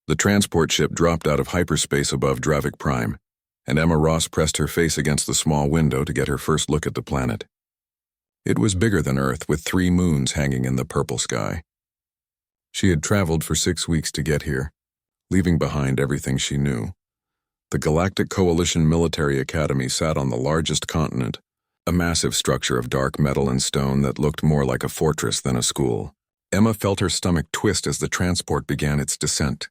The transport ship dropped out of hyperspace above Dravik Prime, and Emma Ross pressed her face against the small window to get her first look at the planet. It was bigger than Earth, with 3 moons hanging in the purple sky. She had traveled for 6 weeks to get here, leaving behind everything she knew. The Galactic Coalition Military Academy sat on the largest continent, a massive structure of dark metal and stone that looked more like a fortress than a school. Emma felt her stomach twist as the transport began its descent.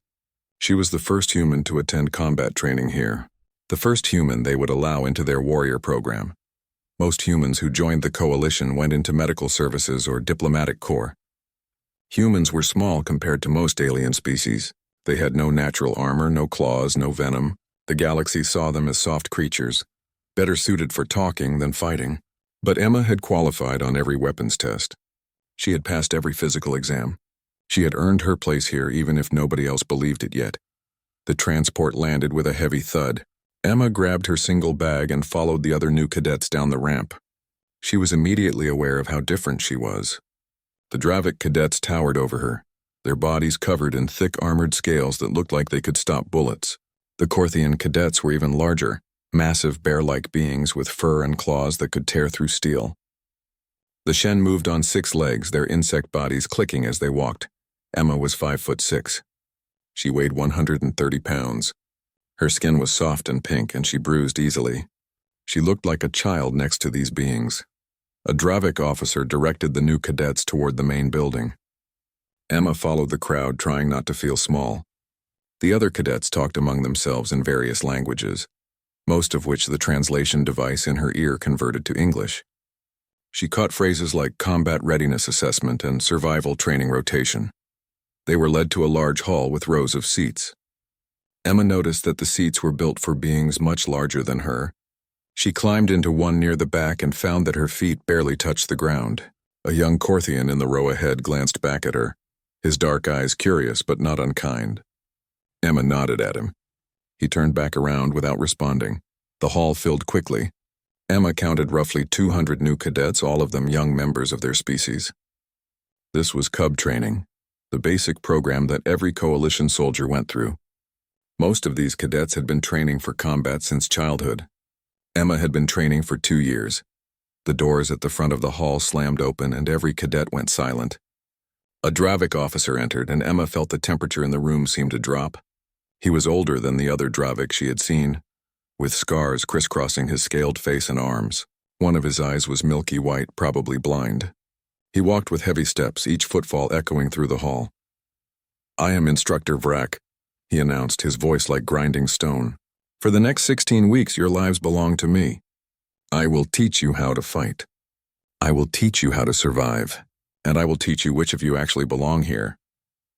She was the first human to attend combat training here, the first human they would allow into their warrior program. Most humans who joined the coalition went into medical services or diplomatic corps. Humans were small compared to most alien species. They had no natural armor, no claws, no venom. The galaxy saw them as soft creatures, better suited for talking than fighting. But Emma had qualified on every weapons test. She had passed every physical exam. She had earned her place here even if nobody else believed it yet. The transport landed with a heavy thud. Emma grabbed her single bag and followed the other new cadets down the ramp. She was immediately aware of how different she was. The Dravik cadets towered over her, their bodies covered in thick armored scales that looked like they could stop bullets. The Korthian cadets were even larger, massive bear-like beings with fur and claws that could tear through steel. The Shen moved on 6 legs, their insect bodies clicking as they walked. Emma was 5'6". She weighed 130 pounds. Her skin was soft and pink, and she bruised easily. She looked like a child next to these beings. A Dravik officer directed the new cadets toward the main building. Emma followed the crowd, trying not to feel small. The other cadets talked among themselves in various languages, most of which the translation device in her ear converted to English. She caught phrases like combat readiness assessment and survival training rotation. They were led to a large hall with rows of seats. Emma noticed that the seats were built for beings much larger than her. She climbed into one near the back and found that her feet barely touched the ground. A young Korthian in the row ahead glanced back at her, his dark eyes curious but not unkind. Emma nodded at him. He turned back around without responding. The hall filled quickly. Emma counted roughly 200 new cadets, all of them young members of their species. This was cub training, the basic program that every coalition soldier went through. Most of these cadets had been training for combat since childhood. Emma had been training for 2 years. The doors at the front of the hall slammed open and every cadet went silent. A Dravik officer entered and Emma felt the temperature in the room seem to drop. He was older than the other Dravik she had seen, with scars crisscrossing his scaled face and arms. One of his eyes was milky white, probably blind. He walked with heavy steps, each footfall echoing through the hall. "I am Instructor Vrak," he announced, his voice like grinding stone. "For the next 16 weeks, your lives belong to me. I will teach you how to fight. I will teach you how to survive, and I will teach you which of you actually belong here."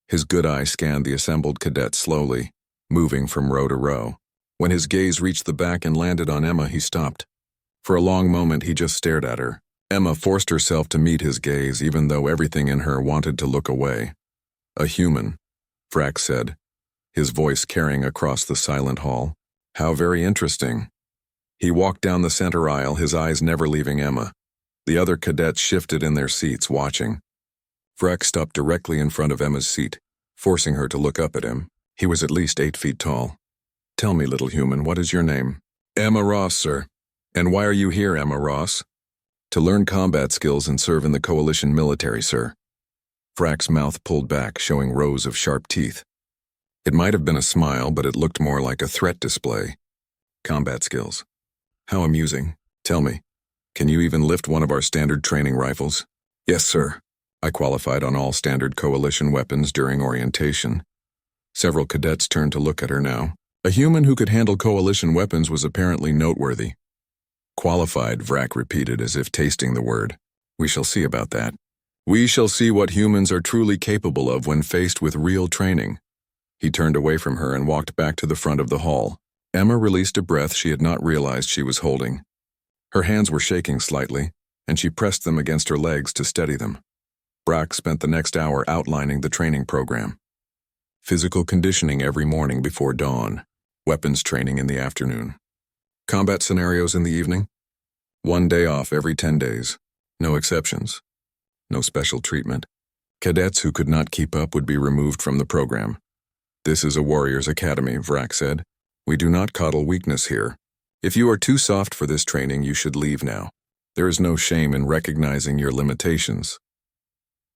His good eye scanned the assembled cadets slowly, moving from row to row. When his gaze reached the back and landed on Emma, he stopped. For a long moment, he just stared at her. Emma forced herself to meet his gaze, even though everything in her wanted to look away. "A human," Vrak said, his voice carrying across the silent hall. "How very interesting." He walked down the center aisle, his eyes never leaving Emma. The other cadets shifted in their seats, watching. Vrak stopped directly in front of Emma's seat, forcing her to look up at him. He was at least 8 feet tall. "Tell me, little human, what is your name?" "Emma Ross, sir." "And why are you here, Emma Ross?" "To learn combat skills and serve in the coalition military, sir." Vrak's mouth pulled back, showing rows of sharp teeth. It might have been a smile, but it looked more like a threat display. "Combat skills. How amusing. Tell me, can you even lift one of our standard training rifles?" "Yes, sir." I qualified on all standard coalition weapons during orientation. Several cadets turned to look at her now. A human who could handle coalition weapons was apparently noteworthy. "Qualified," Vrak repeated as if tasting the word. "We shall see about that. We shall see what humans are truly capable of when faced with real training." He turned away from her and walked back to the front of the hall. Emma released a breath she had not realized she was holding. Her hands were shaking slightly, and she pressed them against her legs to steady them. Vrak spent the next hour outlining the training program. Physical conditioning every morning before dawn. Weapons training in the afternoon. Combat scenarios in the evening. 1 day off every 10 days. No exceptions. No special treatment. Cadets who could not keep up would be removed from the program. "This is a warrior's academy," Vrak said. "We do not coddle weakness here. If you are too soft for this training, you should leave now. There is no shame in recognizing your limitations."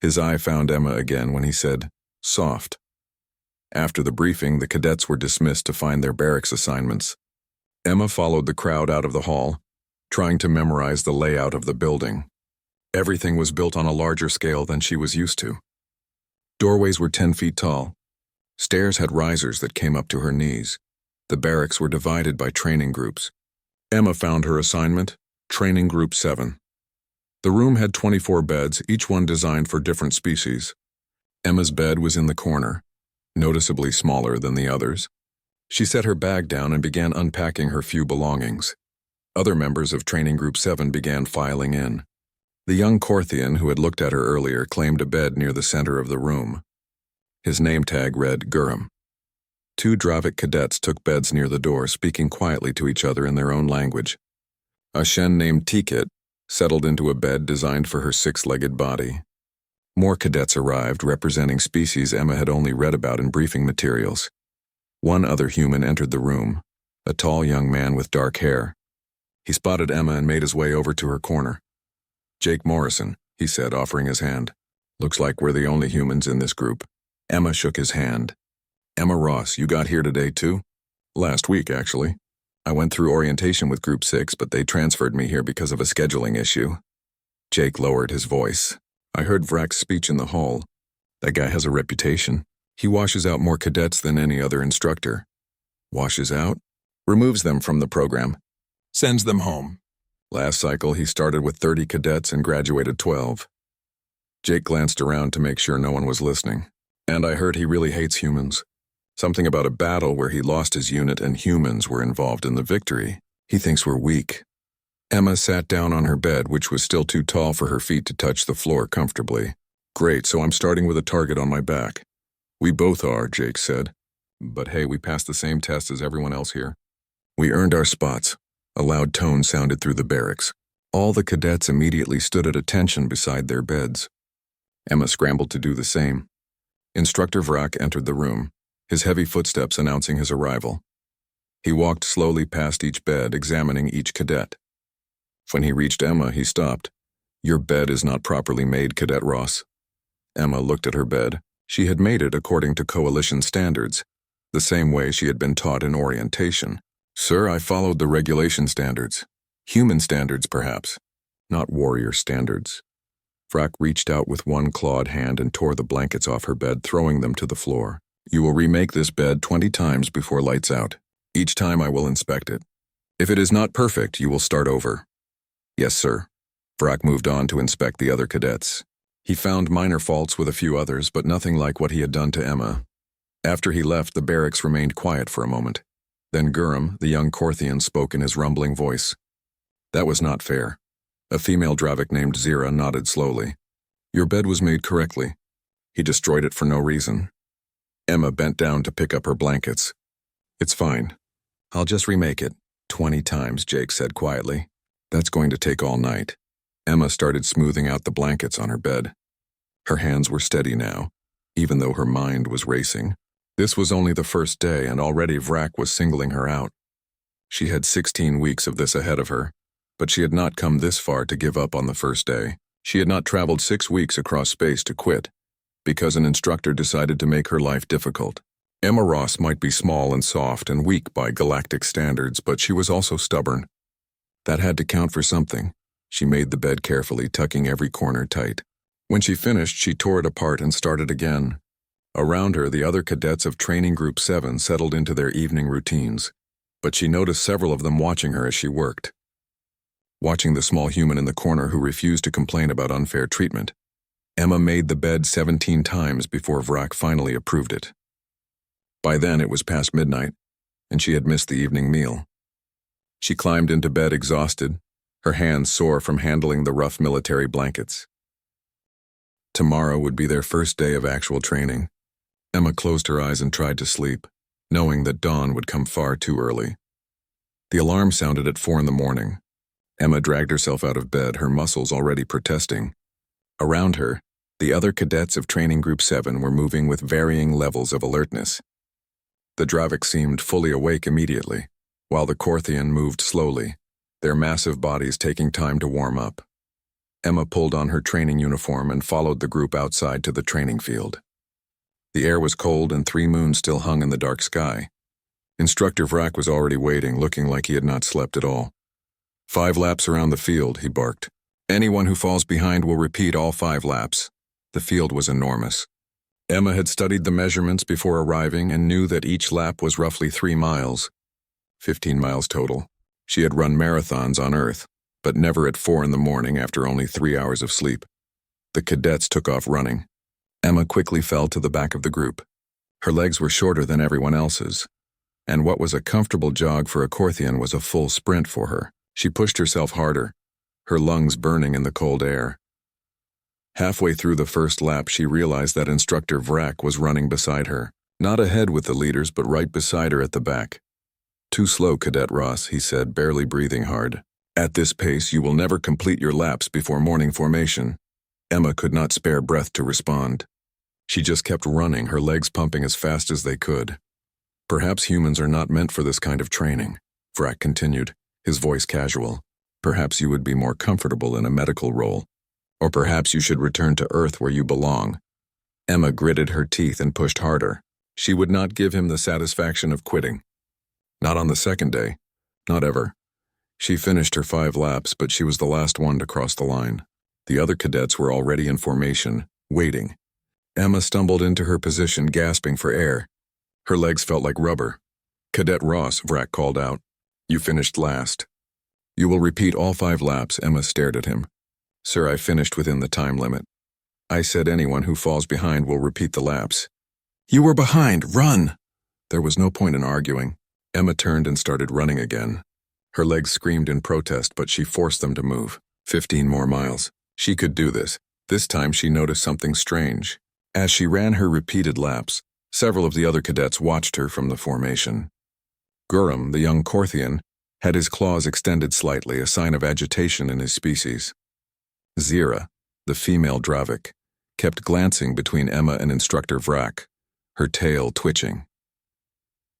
His eye found Emma again when he said, "soft." After the briefing, the cadets were dismissed to find their barracks assignments. Emma followed the crowd out of the hall, trying to memorize the layout of the building. Everything was built on a larger scale than she was used to. Doorways were 10 feet tall. Stairs had risers that came up to her knees. The barracks were divided by training groups. Emma found her assignment, Training Group 7. The room had 24 beds, each one designed for different species. Emma's bed was in the corner, noticeably smaller than the others. She set her bag down and began unpacking her few belongings. Other members of Training Group 7 began filing in. The young Korthian who had looked at her earlier claimed a bed near the center of the room. His name tag read Gurum. 2 Dravik cadets took beds near the door, speaking quietly to each other in their own language. A Shen named Tikit settled into a bed designed for her 6-legged body. More cadets arrived, representing species Emma had only read about in briefing materials. One other human entered the room, a tall young man with dark hair. He spotted Emma and made his way over to her corner. "Jake Morrison," he said, offering his hand. "Looks like we're the only humans in this group." Emma shook his hand. "Emma Ross, you got here today too?" "Last week, actually. I went through orientation with Group 6, but they transferred me here because of a scheduling issue." Jake lowered his voice. "I heard Vrak's speech in the hall. That guy has a reputation. He washes out more cadets than any other instructor." "Washes out?" "Removes them from the program. Sends them home. Last cycle, he started with 30 cadets and graduated 12. Jake glanced around to make sure no one was listening. "And I heard he really hates humans. Something about a battle where he lost his unit and humans were involved in the victory. He thinks we're weak." Emma sat down on her bed, which was still too tall for her feet to touch the floor comfortably. "Great, so I'm starting with a target on my back." "We both are," Jake said. "But hey, we passed the same test as everyone else here." "We earned our spots." A loud tone sounded through the barracks. All the cadets immediately stood at attention beside their beds. Emma scrambled to do the same. Instructor Vrak entered the room, his heavy footsteps announcing his arrival. He walked slowly past each bed, examining each cadet. When he reached Emma, he stopped. "Your bed is not properly made, Cadet Ross." Emma looked at her bed. She had made it according to coalition standards, the same way she had been taught in orientation. "Sir, I followed the regulation standards. Human standards, perhaps. Not warrior standards." Vrak reached out with one clawed hand and tore the blankets off her bed, throwing them to the floor. "You will remake this bed 20 times before lights out. Each time I will inspect it. If it is not perfect, you will start over." "Yes, sir." Vrak moved on to inspect the other cadets. He found minor faults with a few others, but nothing like what he had done to Emma. After he left, the barracks remained quiet for a moment. Then Gurum, the young Korthian, spoke in his rumbling voice. "That was not fair." A female Dravik named Zira nodded slowly. "Your bed was made correctly. He destroyed it for no reason." Emma bent down to pick up her blankets. "It's fine. I'll just remake it 20 times, Jake said quietly. "That's going to take all night." Emma started smoothing out the blankets on her bed. Her hands were steady now, even though her mind was racing. This was only the first day, and already Vrak was singling her out. She had 16 weeks of this ahead of her, but she had not come this far to give up on the first day. She had not traveled 6 weeks across space to quit, because an instructor decided to make her life difficult. Emma Ross might be small and soft and weak by galactic standards, but she was also stubborn. That had to count for something. She made the bed carefully, tucking every corner tight. When she finished, she tore it apart and started again. Around her, the other cadets of Training Group 7 settled into their evening routines, but she noticed several of them watching her as she worked. Watching the small human in the corner who refused to complain about unfair treatment, Emma made the bed 17 times before Vrak finally approved it. By then, it was past midnight, and she had missed the evening meal. She climbed into bed exhausted, her hands sore from handling the rough military blankets. Tomorrow would be their first day of actual training. Emma closed her eyes and tried to sleep, knowing that dawn would come far too early. The alarm sounded at 4 in the morning. Emma dragged herself out of bed, her muscles already protesting. Around her, the other cadets of Training Group 7 were moving with varying levels of alertness. The Dravik seemed fully awake immediately, while the Korthian moved slowly, their massive bodies taking time to warm up. Emma pulled on her training uniform and followed the group outside to the training field. The air was cold and 3 moons still hung in the dark sky. Instructor Vrak was already waiting, looking like he had not slept at all. 5 laps around the field, he barked. Anyone who falls behind will repeat all 5 laps. The field was enormous. Emma had studied the measurements before arriving and knew that each lap was roughly 3 miles. 15 miles total. She had run marathons on Earth, but never at 4 in the morning after only 3 hours of sleep. The cadets took off running. Emma quickly fell to the back of the group. Her legs were shorter than everyone else's, and what was a comfortable jog for a Korthian was a full sprint for her. She pushed herself harder, her lungs burning in the cold air. Halfway through the first lap, she realized that Instructor Vrak was running beside her, not ahead with the leaders, but right beside her at the back. "Too slow, Cadet Ross," he said, barely breathing hard. "At this pace, you will never complete your laps before morning formation." Emma could not spare breath to respond. She just kept running, her legs pumping as fast as they could. "Perhaps humans are not meant for this kind of training," Vrak continued, his voice casual. "Perhaps you would be more comfortable in a medical role. Or perhaps you should return to Earth where you belong." Emma gritted her teeth and pushed harder. She would not give him the satisfaction of quitting. Not on the second day. Not ever. She finished her 5 laps, but she was the last one to cross the line. The other cadets were already in formation, waiting. Emma stumbled into her position, gasping for air. Her legs felt like rubber. "Cadet Ross," Vrak called out. "You finished last." "You will repeat all 5 laps," Emma stared at him. "Sir, I finished within the time limit. I said anyone who falls behind will repeat the laps." "You were behind, run!" There was no point in arguing. Emma turned and started running again. Her legs screamed in protest, but she forced them to move. 15 more miles. She could do this. This time she noticed something strange. As she ran her repeated laps, several of the other cadets watched her from the formation. Gurum, the young Korthian, had his claws extended slightly, a sign of agitation in his species. Zira, the female Dravik, kept glancing between Emma and Instructor Vrak, her tail twitching.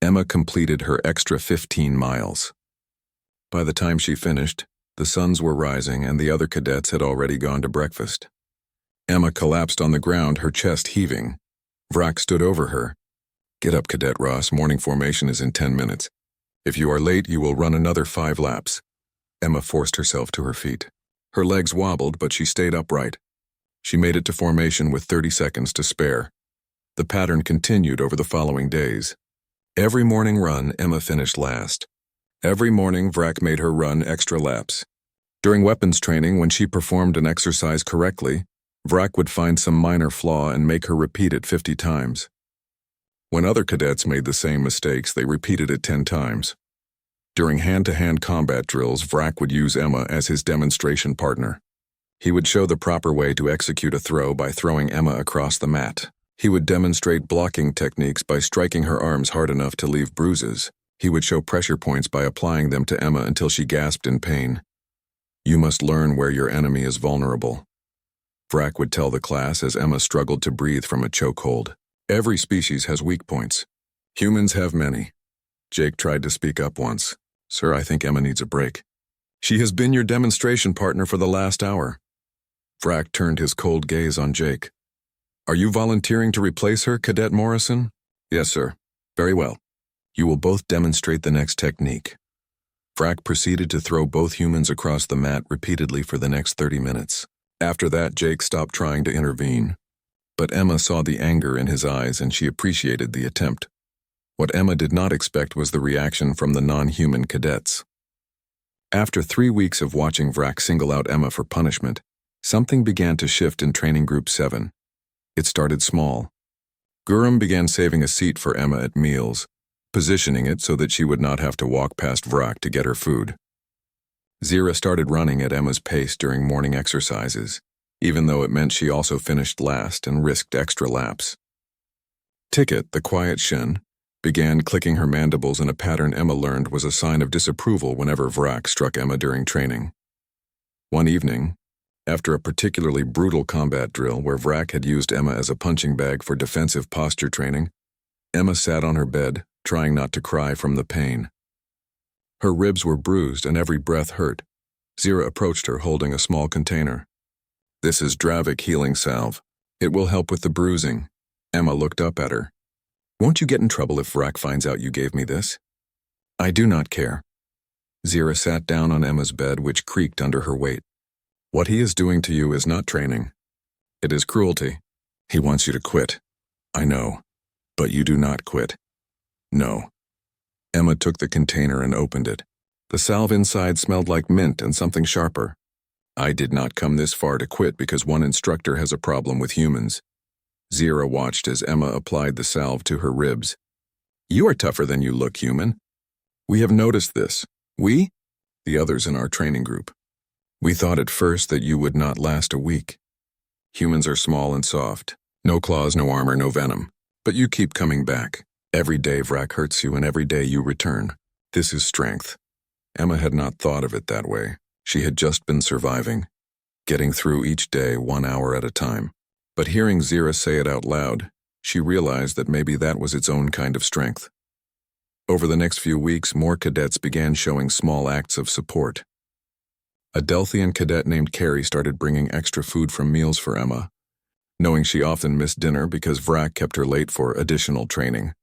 Emma completed her extra 15 miles. By the time she finished, the suns were rising and the other cadets had already gone to breakfast. Emma collapsed on the ground, her chest heaving. Vrak stood over her. "Get up, Cadet Ross. Morning formation is in 10 minutes. If you are late, you will run another 5 laps." Emma forced herself to her feet. Her legs wobbled, but she stayed upright. She made it to formation with 30 seconds to spare. The pattern continued over the following days. Every morning run, Emma finished last. Every morning, Vrak made her run extra laps. During weapons training, when she performed an exercise correctly, Vrak would find some minor flaw and make her repeat it 50 times. When other cadets made the same mistakes, they repeated it 10 times. During hand-to-hand combat drills, Vrak would use Emma as his demonstration partner. He would show the proper way to execute a throw by throwing Emma across the mat. He would demonstrate blocking techniques by striking her arms hard enough to leave bruises. He would show pressure points by applying them to Emma until she gasped in pain. "You must learn where your enemy is vulnerable," Vrak would tell the class as Emma struggled to breathe from a chokehold. "Every species has weak points. Humans have many." Jake tried to speak up once. "Sir, I think Emma needs a break." "She has been your demonstration partner for the last hour." Vrak turned his cold gaze on Jake. "Are you volunteering to replace her, Cadet Morrison?" "Yes, sir." "Very well. You will both demonstrate the next technique." Vrak proceeded to throw both humans across the mat repeatedly for the next 30 minutes. After that, Jake stopped trying to intervene. But Emma saw the anger in his eyes and she appreciated the attempt. What Emma did not expect was the reaction from the non-human cadets. After 3 weeks of watching Vrak single out Emma for punishment, something began to shift in Training Group 7. It started small. Gurum began saving a seat for Emma at meals, positioning it so that she would not have to walk past Vrak to get her food. Zira started running at Emma's pace during morning exercises, even though it meant she also finished last and risked extra laps. Ticket, the quiet Shen, began clicking her mandibles in a pattern Emma learned was a sign of disapproval whenever Vrak struck Emma during training. One evening, after a particularly brutal combat drill where Vrak had used Emma as a punching bag for defensive posture training, Emma sat on her bed, trying not to cry from the pain. Her ribs were bruised and every breath hurt. Zira approached her holding a small container. "This is Dravik healing salve. It will help with the bruising." Emma looked up at her. "Won't you get in trouble if Vrak finds out you gave me this?" "I do not care." Zira sat down on Emma's bed, which creaked under her weight. "What he is doing to you is not training. It is cruelty. He wants you to quit. I know. But you do not quit. No." Emma took the container and opened it. The salve inside smelled like mint and something sharper. "I did not come this far to quit because one instructor has a problem with humans." Zira watched as Emma applied the salve to her ribs. "You are tougher than you look, human. We have noticed this. We? The others in our training group. We thought at first that you would not last a week. Humans are small and soft. No claws, no armor, no venom. But you keep coming back. Every day Vrak hurts you and every day you return. This is strength." Emma had not thought of it that way. She had just been surviving, getting through each day 1 hour at a time. But hearing Zira say it out loud, she realized that maybe that was its own kind of strength. Over the next few weeks, more cadets began showing small acts of support. A Delthian cadet named Carrie started bringing extra food from meals for Emma, knowing she often missed dinner because Vrak kept her late for additional training.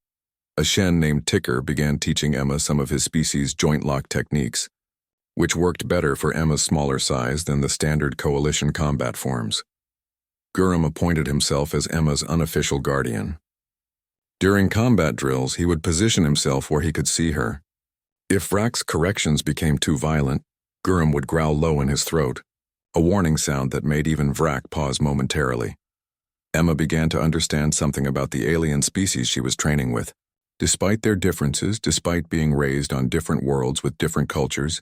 A Shen named Ticker began teaching Emma some of his species' joint lock techniques, which worked better for Emma's smaller size than the standard coalition combat forms. Gurum appointed himself as Emma's unofficial guardian. During combat drills, he would position himself where he could see her. If Vrak's corrections became too violent, Gurum would growl low in his throat, a warning sound that made even Vrak pause momentarily. Emma began to understand something about the alien species she was training with. Despite their differences, despite being raised on different worlds with different cultures,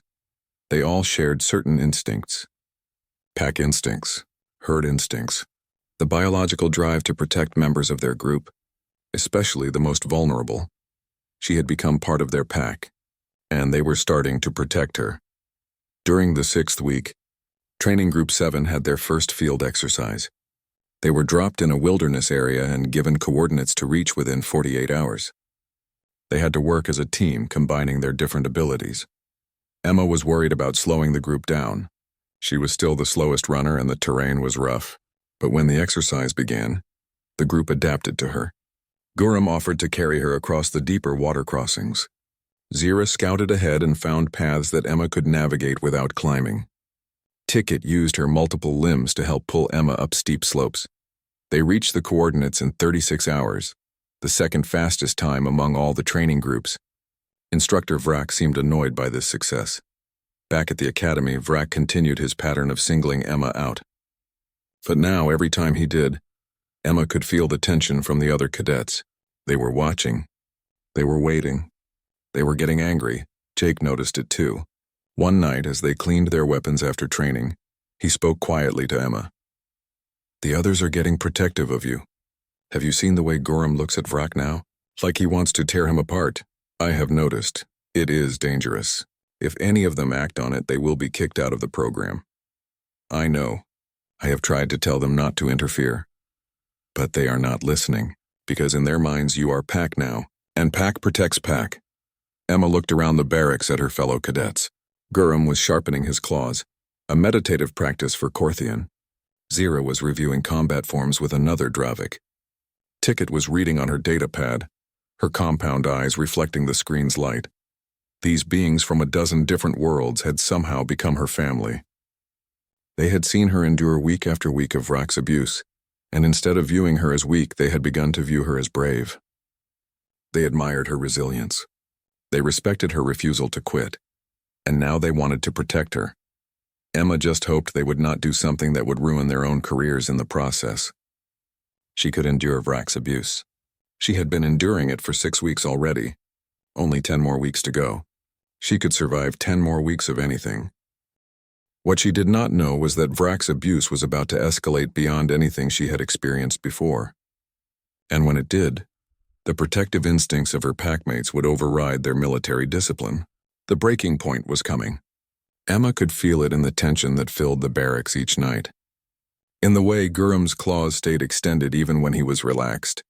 they all shared certain instincts. Pack instincts, herd instincts, the biological drive to protect members of their group, especially the most vulnerable. She had become part of their pack, and they were starting to protect her. During the 6th week, Training Group 7 had their first field exercise. They were dropped in a wilderness area and given coordinates to reach within 48 hours. They had to work as a team, combining their different abilities. Emma was worried about slowing the group down. She was still the slowest runner and the terrain was rough. But when the exercise began, the group adapted to her. Gurum offered to carry her across the deeper water crossings. Zira scouted ahead and found paths that Emma could navigate without climbing. Ticket used her multiple limbs to help pull Emma up steep slopes. They reached the coordinates in 36 hours, the second fastest time among all the training groups. Instructor Vrak seemed annoyed by this success. Back at the academy, Vrak continued his pattern of singling Emma out. But now, every time he did, Emma could feel the tension from the other cadets. They were watching. They were waiting. They were getting angry. Jake noticed it too. One night, as they cleaned their weapons after training, he spoke quietly to Emma. "The others are getting protective of you. Have you seen the way Gurum looks at Vrak now? Like he wants to tear him apart. I have noticed. It is dangerous. If any of them act on it, they will be kicked out of the program. I know. I have tried to tell them not to interfere. But they are not listening, because in their minds you are pack now, and pack protects pack." Emma looked around the barracks at her fellow cadets. Gurum was sharpening his claws, a meditative practice for Korthian. Zira was reviewing combat forms with another Dravik. Ticket was reading on her data pad, her compound eyes reflecting the screen's light. These beings from a dozen different worlds had somehow become her family. They had seen her endure week after week of Vrak's abuse, and instead of viewing her as weak, they had begun to view her as brave. They admired her resilience. They respected her refusal to quit, and now they wanted to protect her. Emma just hoped they would not do something that would ruin their own careers in the process. She could endure Vrak's abuse. She had been enduring it for 6 weeks already. Only 10 more weeks to go. She could survive 10 more weeks of anything. What she did not know was that Vrak's abuse was about to escalate beyond anything she had experienced before. And when it did, the protective instincts of her packmates would override their military discipline. The breaking point was coming. Emma could feel it in the tension that filled the barracks each night. In the way Gurum's claws stayed extended even when he was relaxed.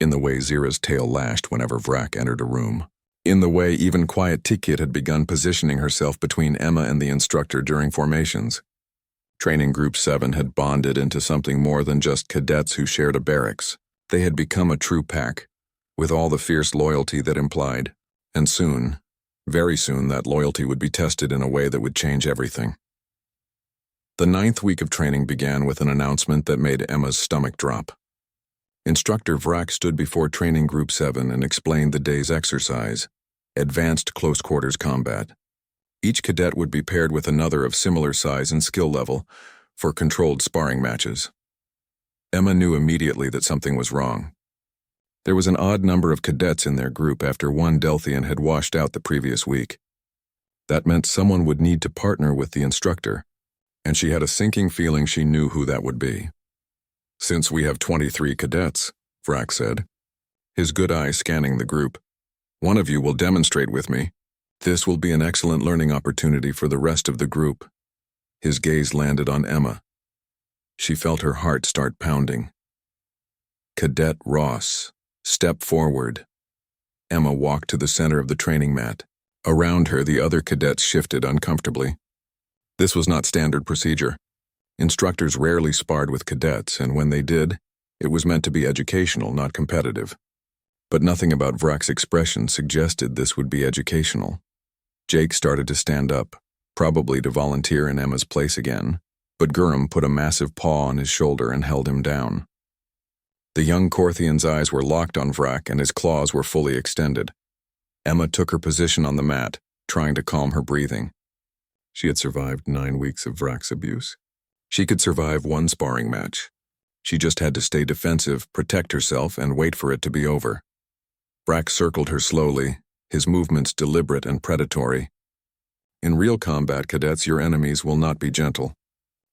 in the way Zira's tail lashed whenever Vrak entered a room, in the way even quiet Tikit had begun positioning herself between Emma and the instructor during formations. Training Group 7 had bonded into something more than just cadets who shared a barracks. They had become a true pack, with all the fierce loyalty that implied, and soon, very soon, that loyalty would be tested in a way that would change everything. The 9th week of training began with an announcement that made Emma's stomach drop. Instructor Vrak stood before Training Group 7 and explained the day's exercise, Advanced Close Quarters Combat. Each cadet would be paired with another of similar size and skill level for controlled sparring matches. Emma knew immediately that something was wrong. There was an odd number of cadets in their group after one Delthian had washed out the previous week. That meant someone would need to partner with the instructor, and she had a sinking feeling she knew who that would be. "Since we have 23 cadets," Vrak said, his good eye scanning the group, "one of you will demonstrate with me. This will be an excellent learning opportunity for the rest of the group." His gaze landed on Emma. She felt her heart start pounding. "Cadet Ross, step forward." Emma walked to the center of the training mat. Around her, the other cadets shifted uncomfortably. This was not standard procedure. Instructors rarely sparred with cadets, and when they did, it was meant to be educational, not competitive. But nothing about Vrak's expression suggested this would be educational. Jake started to stand up, probably to volunteer in Emma's place again, but Gurram put a massive paw on his shoulder and held him down. The young Korthian's eyes were locked on Vrak and his claws were fully extended. Emma took her position on the mat, trying to calm her breathing. She had survived 9 weeks of Vrak's abuse. She could survive one sparring match. She just had to stay defensive, protect herself, and wait for it to be over. Vrak circled her slowly, his movements deliberate and predatory. "In real combat, cadets, your enemies will not be gentle.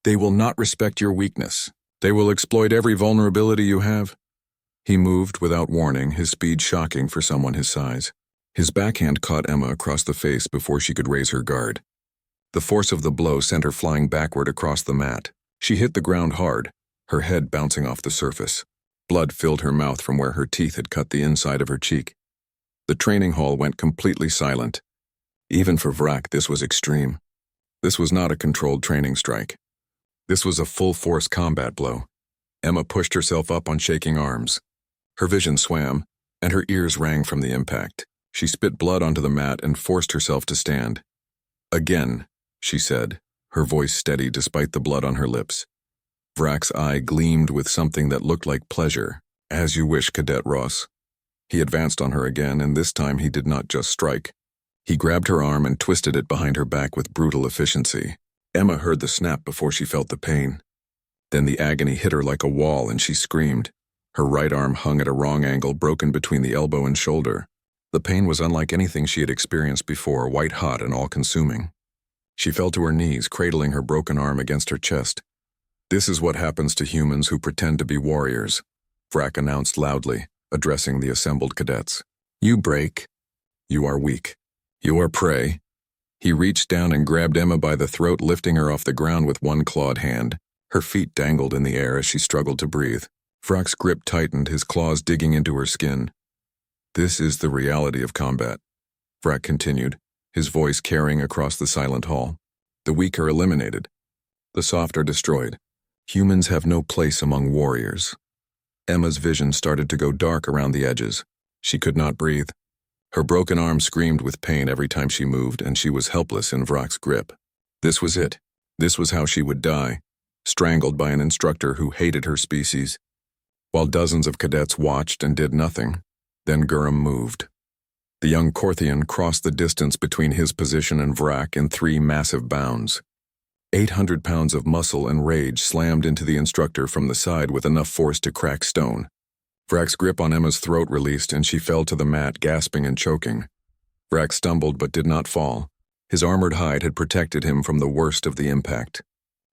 They will not respect your weakness. They will exploit every vulnerability you have." He moved without warning, his speed shocking for someone his size. His backhand caught Emma across the face before she could raise her guard. The force of the blow sent her flying backward across the mat. She hit the ground hard, her head bouncing off the surface. Blood filled her mouth from where her teeth had cut the inside of her cheek. The training hall went completely silent. Even for Vrak, this was extreme. This was not a controlled training strike. This was a full-force combat blow. Emma pushed herself up on shaking arms. Her vision swam, and her ears rang from the impact. She spit blood onto the mat and forced herself to stand. "Again," she said, her voice steady despite the blood on her lips. Vrak's eye gleamed with something that looked like pleasure. "As you wish, Cadet Ross." He advanced on her again, and this time he did not just strike. He grabbed her arm and twisted it behind her back with brutal efficiency. Emma heard the snap before she felt the pain. Then the agony hit her like a wall and she screamed. Her right arm hung at a wrong angle, broken between the elbow and shoulder. The pain was unlike anything she had experienced before, white-hot and all-consuming. She fell to her knees, cradling her broken arm against her chest. "This is what happens to humans who pretend to be warriors," Vrak announced loudly, addressing the assembled cadets. "You break. You are weak. You are prey." He reached down and grabbed Emma by the throat, lifting her off the ground with one clawed hand. Her feet dangled in the air as she struggled to breathe. Vrak's grip tightened, his claws digging into her skin. "This is the reality of combat," Vrak continued, his voice carrying across the silent hall. "The weak are eliminated. The soft are destroyed. Humans have no place among warriors." Emma's vision started to go dark around the edges. She could not breathe. Her broken arm screamed with pain every time she moved, and she was helpless in Vrak's grip. This was it. This was how she would die, strangled by an instructor who hated her species. While dozens of cadets watched and did nothing, then Gurram moved. The young Korthian crossed the distance between his position and Vrak in 3 massive bounds. 800 pounds of muscle and rage slammed into the instructor from the side with enough force to crack stone. Vrak's grip on Emma's throat released and she fell to the mat, gasping and choking. Vrak stumbled but did not fall. His armored hide had protected him from the worst of the impact.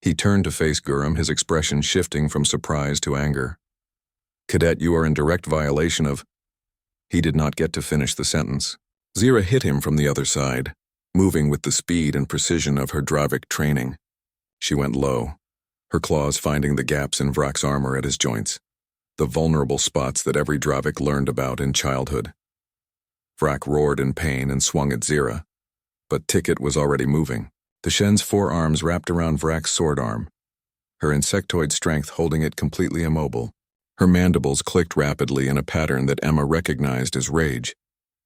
He turned to face Gurram, his expression shifting from surprise to anger. "Cadet, you are in direct violation of—" He did not get to finish the sentence. Zira hit him from the other side, moving with the speed and precision of her Dravik training. She went low, her claws finding the gaps in Vrak's armor at his joints. the vulnerable spots that every Dravik learned about in childhood. Vrak roared in pain and swung at Zira, but Ticket was already moving. The Shen's forearms wrapped around Vrak's sword arm, her insectoid strength holding it completely immobile. Her mandibles clicked rapidly in a pattern that Emma recognized as rage.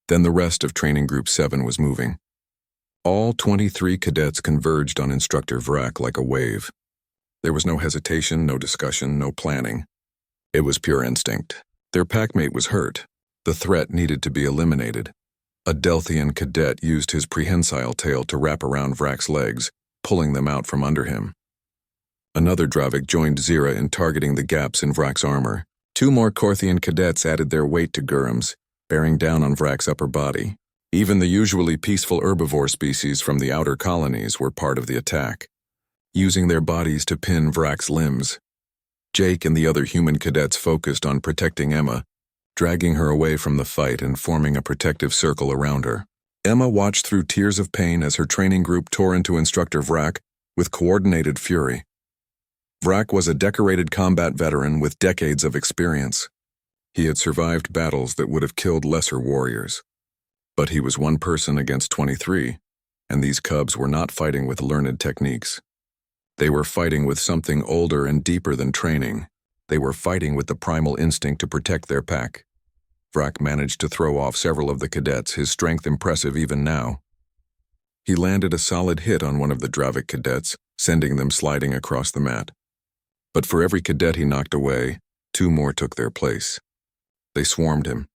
Then the rest of Training Group 7 was moving. All 23 cadets converged on Instructor Vrak like a wave. There was no hesitation, no discussion, no planning. It was pure instinct. Their packmate was hurt. The threat needed to be eliminated. A Delthian cadet used his prehensile tail to wrap around Vrak's legs, pulling them out from under him. Another Dravik joined Zira in targeting the gaps in Vrak's armor. 2 more Korthian cadets added their weight to Gurum's, bearing down on Vrak's upper body. Even the usually peaceful herbivore species from the outer colonies were part of the attack, using their bodies to pin Vrak's limbs. Jake and the other human cadets focused on protecting Emma, dragging her away from the fight and forming a protective circle around her. Emma watched through tears of pain as her training group tore into Instructor Vrak with coordinated fury. Vrak was a decorated combat veteran with decades of experience. He had survived battles that would have killed lesser warriors. But he was one person against 23, and these cubs were not fighting with learned techniques. They were fighting with something older and deeper than training. They were fighting with the primal instinct to protect their pack. Vrak managed to throw off several of the cadets, his strength impressive even now. He landed a solid hit on one of the Dravik cadets, sending them sliding across the mat. But for every cadet he knocked away, 2 more took their place. They swarmed him,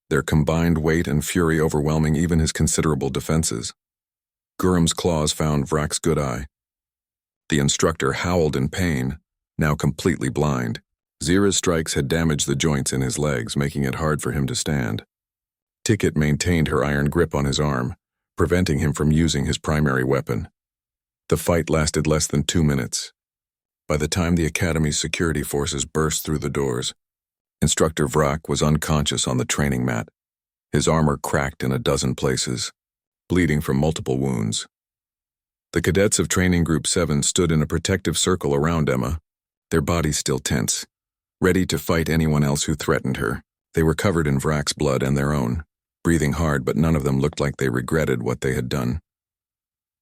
their combined weight and fury overwhelming even his considerable defenses. Gurum's claws found Vrak's good eye. The instructor howled in pain, now completely blind. Zira's strikes had damaged the joints in his legs, making it hard for him to stand. Ticket maintained her iron grip on his arm, preventing him from using his primary weapon. The fight lasted less than 2 minutes. By the time the Academy's security forces burst through the doors, Instructor Vrak was unconscious on the training mat. His armor cracked in a dozen places, bleeding from multiple wounds. The cadets of Training Group 7 stood in a protective circle around Emma, their bodies still tense, ready to fight anyone else who threatened her. They were covered in Vrak's blood and their own, breathing hard, but none of them looked like they regretted what they had done.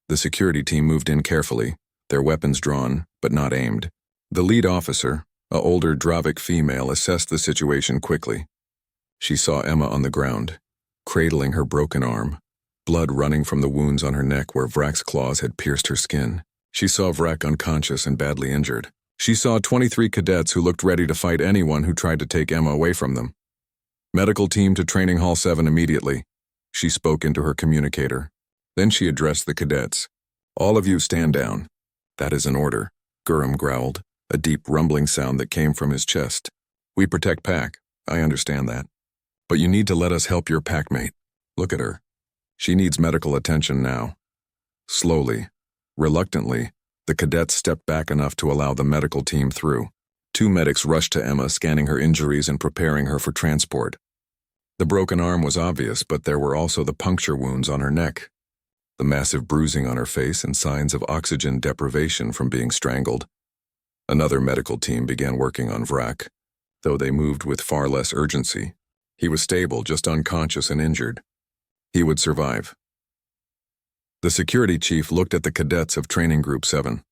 The security team moved in carefully, their weapons drawn, but not aimed. The lead officer, an older Dravik female, assessed the situation quickly. She saw Emma on the ground, cradling her broken arm, blood running from the wounds on her neck where Vrak's claws had pierced her skin. She saw Vrak unconscious and badly injured. She saw 23 cadets who looked ready to fight anyone who tried to take Emma away from them. "Medical team to Training Hall 7 immediately," she spoke into her communicator. Then she addressed the cadets. "All of you stand down." "That is an order," Gurum growled, a deep rumbling sound that came from his chest. "We protect Pack, I understand that. But you need to let us help your packmate. Look at her. She needs medical attention now." Slowly, reluctantly, the cadets stepped back enough to allow the medical team through. 2 medics rushed to Emma, scanning her injuries and preparing her for transport. The broken arm was obvious, but there were also the puncture wounds on her neck, the massive bruising on her face, and signs of oxygen deprivation from being strangled. Another medical team began working on Vrak, though they moved with far less urgency. He was stable, just unconscious and injured. He would survive. The security chief looked at the cadets of Training Group 7.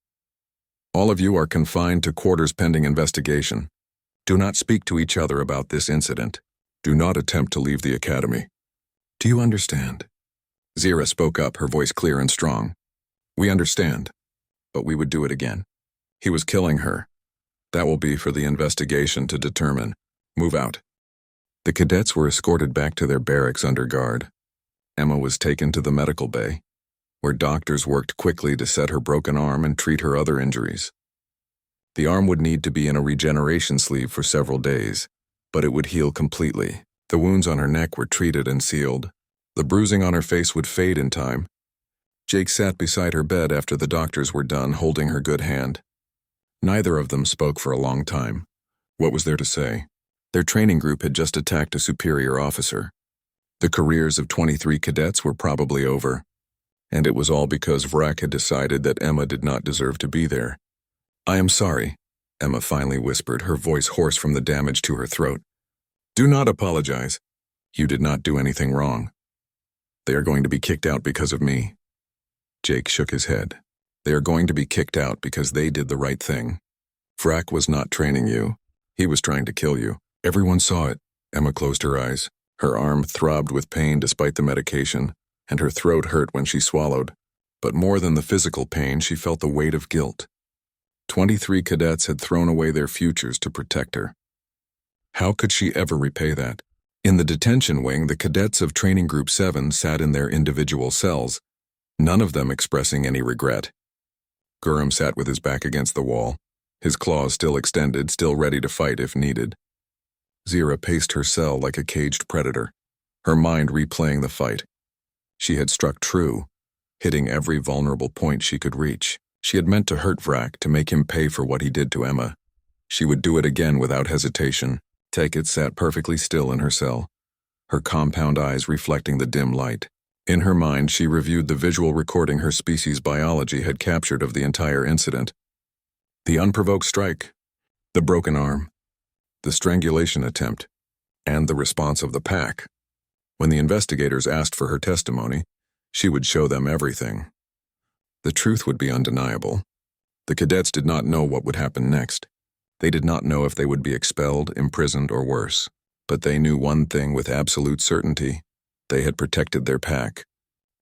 "All of you are confined to quarters pending investigation. Do not speak to each other about this incident. Do not attempt to leave the academy. Do you understand?" Zira spoke up, her voice clear and strong. "We understand, but we would do it again. He was killing her. That will be for the investigation to determine. Move out." The cadets were escorted back to their barracks under guard. Emma was taken to the medical bay, where doctors worked quickly to set her broken arm and treat her other injuries. The arm would need to be in a regeneration sleeve for several days, but it would heal completely. The wounds on her neck were treated and sealed. The bruising on her face would fade in time. Jake sat beside her bed after the doctors were done, holding her good hand. Neither of them spoke for a long time. What was there to say? Their training group had just attacked a superior officer. The careers of 23 cadets were probably over, and it was all because Vrak had decided that Emma did not deserve to be there. "I am sorry," Emma finally whispered, her voice hoarse from the damage to her throat. Do not apologize. You did not do anything wrong. They are going to be kicked out because of me. Jake shook his head. They are going to be kicked out because they did the right thing. Frack was not training you. He was trying to kill you. Everyone saw it. Emma closed her eyes. Her arm throbbed with pain despite the medication, and her throat hurt when she swallowed. But more than the physical pain, she felt the weight of guilt. 23 cadets had thrown away their futures to protect her. How could she ever repay that? In the detention wing, the cadets of Training Group 7 sat in their individual cells, none of them expressing any regret. Gurram sat with his back against the wall, his claws still extended, still ready to fight if needed. Zira paced her cell like a caged predator, her mind replaying the fight. She had struck true, hitting every vulnerable point she could reach. She had meant to hurt Vrak, to make him pay for what he did to Emma. She would do it again without hesitation. Taket sat perfectly still in her cell, her compound eyes reflecting the dim light. In her mind, she reviewed the visual recording her species biology had captured of the entire incident. The unprovoked strike, the broken arm, the strangulation attempt, and the response of the pack. When the investigators asked for her testimony, she would show them everything. The truth would be undeniable. The cadets did not know what would happen next. They did not know if they would be expelled, imprisoned, or worse. But they knew one thing with absolute certainty. They had protected their pack.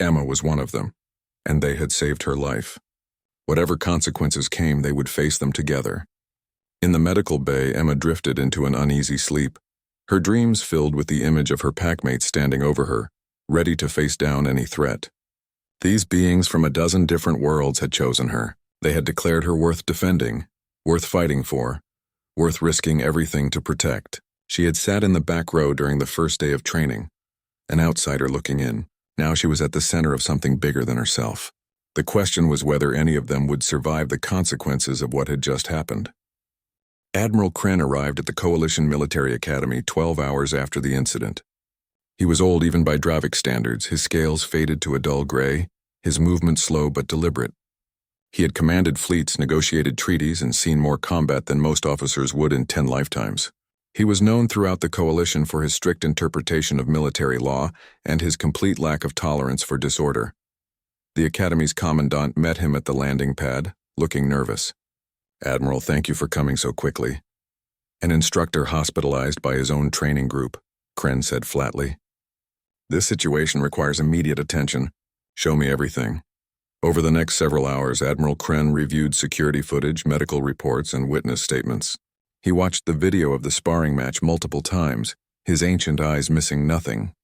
Emma was one of them, and they had saved her life. Whatever consequences came, they would face them together. In the medical bay, Emma drifted into an uneasy sleep, her dreams filled with the image of her packmates standing over her, ready to face down any threat. These beings from a dozen different worlds had chosen her. They had declared her worth defending, worth fighting for, worth risking everything to protect. She had sat in the back row during the first day of training, an outsider looking in. Now she was at the center of something bigger than herself. The question was whether any of them would survive the consequences of what had just happened. Admiral Kren arrived at the Coalition Military Academy 12 hours after the incident. He was old even by Dravik standards, his scales faded to a dull gray, his movements slow but deliberate. He had commanded fleets, negotiated treaties, and seen more combat than most officers would in 10 lifetimes. He was known throughout the Coalition for his strict interpretation of military law and his complete lack of tolerance for disorder. The Academy's commandant met him at the landing pad, looking nervous. "Admiral, thank you for coming so quickly." "An instructor hospitalized by his own training group," Kren said flatly. "This situation requires immediate attention. Show me everything." Over the next several hours, Admiral Kren reviewed security footage, medical reports, and witness statements. He watched the video of the sparring match multiple times, his ancient eyes missing nothing.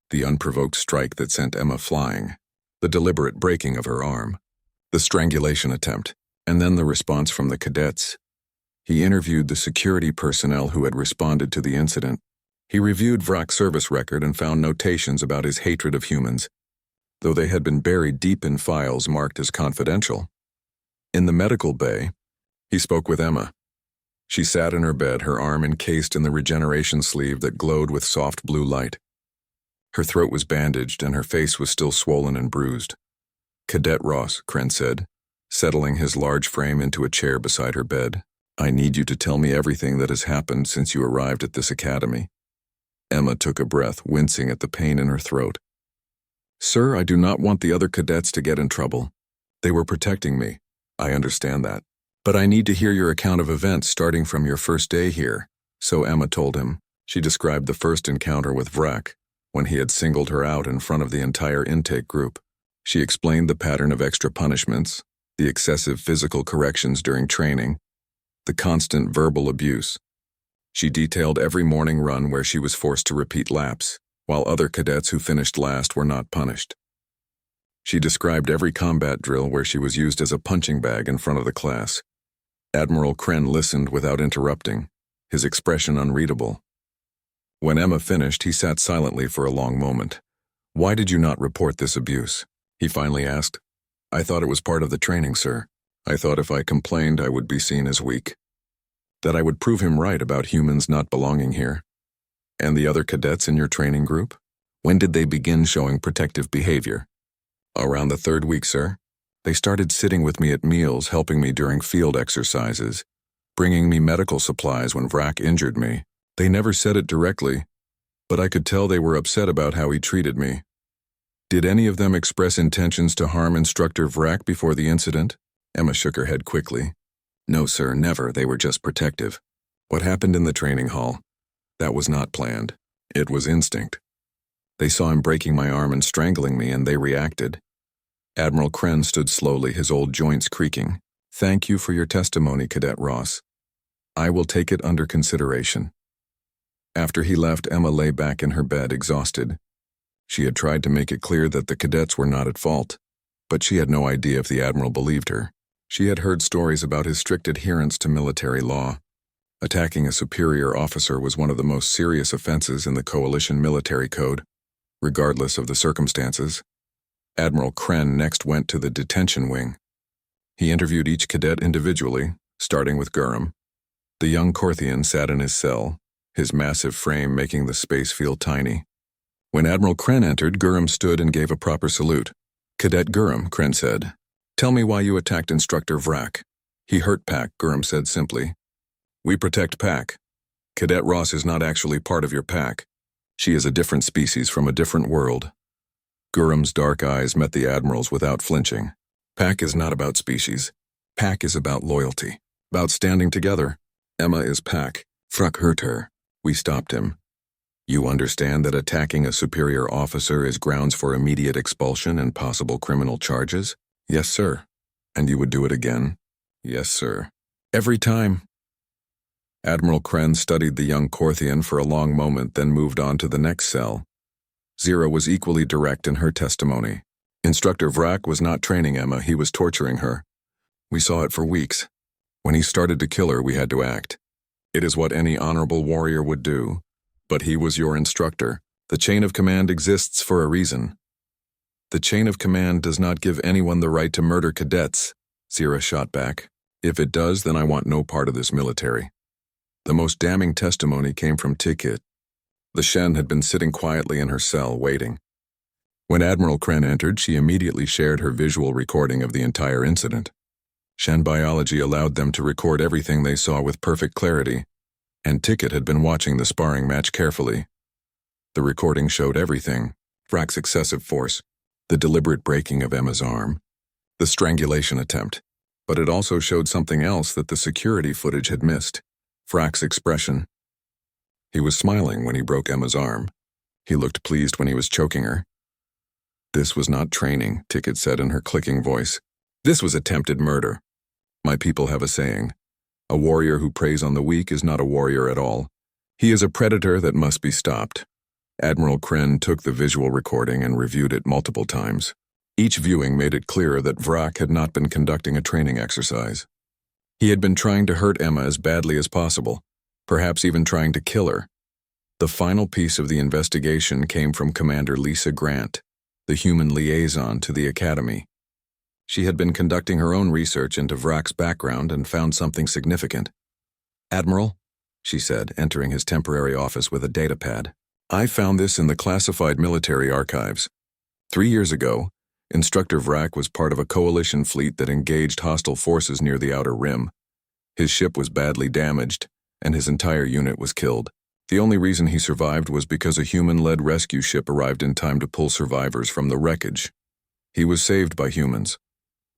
The unprovoked strike that sent Emma flying, the deliberate breaking of her arm, the strangulation attempt, and then the response from the cadets. He interviewed the security personnel who had responded to the incident. He reviewed Vrak's service record and found notations about his hatred of humans, though they had been buried deep in files marked as confidential. In the medical bay, he spoke with Emma. She sat in her bed, her arm encased in the regeneration sleeve that glowed with soft blue light. Her throat was bandaged and her face was still swollen and bruised. "Cadet Ross," Kren said, settling his large frame into a chair beside her bed, "I need you to tell me everything that has happened since you arrived at this academy." Emma took a breath, wincing at the pain in her throat. "Sir, I do not want the other cadets to get in trouble. They were protecting me. I understand that. But I need to hear your account of events starting from your first day here." So Emma told him. She described the first encounter with Vrak, when he had singled her out in front of the entire intake group. She explained the pattern of extra punishments, the excessive physical corrections during training, the constant verbal abuse. She detailed every morning run where she was forced to repeat laps, while other cadets who finished last were not punished. She described every combat drill where she was used as a punching bag in front of the class. Admiral Kren listened without interrupting, his expression unreadable. When Emma finished, he sat silently for a long moment. "Why did you not report this abuse?" he finally asked. "I thought it was part of the training, sir. I thought if I complained, I would be seen as weak. That I would prove him right about humans not belonging here." "And the other cadets in your training group? When did they begin showing protective behavior?" "Around the 3rd week, sir. They started sitting with me at meals, helping me during field exercises. bringing me medical supplies when Vrak injured me. They never said it directly, but I could tell they were upset about how he treated me. Did any of them express intentions to harm Instructor Vrak before the incident? Emma shook her head quickly. No, sir, never. They were just protective. What happened in the training hall? That was not planned. It was instinct. They saw him breaking my arm and strangling me, and they reacted. Admiral Kren stood slowly, his old joints creaking. Thank you for your testimony, Cadet Ross. I will take it under consideration. After he left, Emma lay back in her bed, exhausted. She had tried to make it clear that the cadets were not at fault, but she had no idea if the Admiral believed her. She had heard stories about his strict adherence to military law. Attacking a superior officer was one of the most serious offenses in the Coalition Military Code, regardless of the circumstances. Admiral Kren next went to the detention wing. He interviewed each cadet individually, starting with Gurram. The young Korthian sat in his cell, his massive frame making the space feel tiny. When Admiral Kren entered, Gurram stood and gave a proper salute. Cadet Gurram, Kren said, tell me why you attacked Instructor Vrak. He hurt Pack, Gurram said simply. We protect Pack. Cadet Ross is not actually part of your pack. She is a different species from a different world. Gurram's dark eyes met the Admiral's without flinching. Pack is not about species. Pack is about loyalty, about standing together. Emma is Pack. Vrak hurt her. We stopped him. You understand that attacking a superior officer is grounds for immediate expulsion and possible criminal charges? Yes, sir. And you would do it again? Yes, sir. Every time. Admiral Kren studied the young Korthian for a long moment, then moved on to the next cell. Zira was equally direct in her testimony. Instructor Vrak was not training Emma, he was torturing her. We saw it for weeks. When he started to kill her, we had to act. It is what any honorable warrior would do. But he was your instructor. The chain of command exists for a reason. The chain of command does not give anyone the right to murder cadets, Zira shot back. If it does, then I want no part of this military. The most damning testimony came from Tikit. The Shen had been sitting quietly in her cell, waiting. When Admiral Kren entered, she immediately shared her visual recording of the entire incident. Shen biology allowed them to record everything they saw with perfect clarity, and Tikit had been watching the sparring match carefully. The recording showed everything: Vrak's excessive force, the deliberate breaking of Emma's arm, the strangulation attempt. But it also showed something else that the security footage had missed: Vrak's expression. He was smiling when he broke Emma's arm. He looked pleased when he was choking her. This was not training, Tikit said in her clicking voice. This was attempted murder. My people have a saying: a warrior who preys on the weak is not a warrior at all. He is a predator that must be stopped. Admiral Kren took the visual recording and reviewed it multiple times. Each viewing made it clearer that Vrak had not been conducting a training exercise. He had been trying to hurt Emma as badly as possible, perhaps even trying to kill her. The final piece of the investigation came from Commander Lisa Grant, the human liaison to the Academy. She had been conducting her own research into Vrak's background and found something significant. Admiral, she said, entering his temporary office with a datapad, I found this in the classified military archives. 3 years ago, Instructor Vrak was part of a coalition fleet that engaged hostile forces near the Outer Rim. His ship was badly damaged, and his entire unit was killed. The only reason he survived was because a human-led rescue ship arrived in time to pull survivors from the wreckage. He was saved by humans.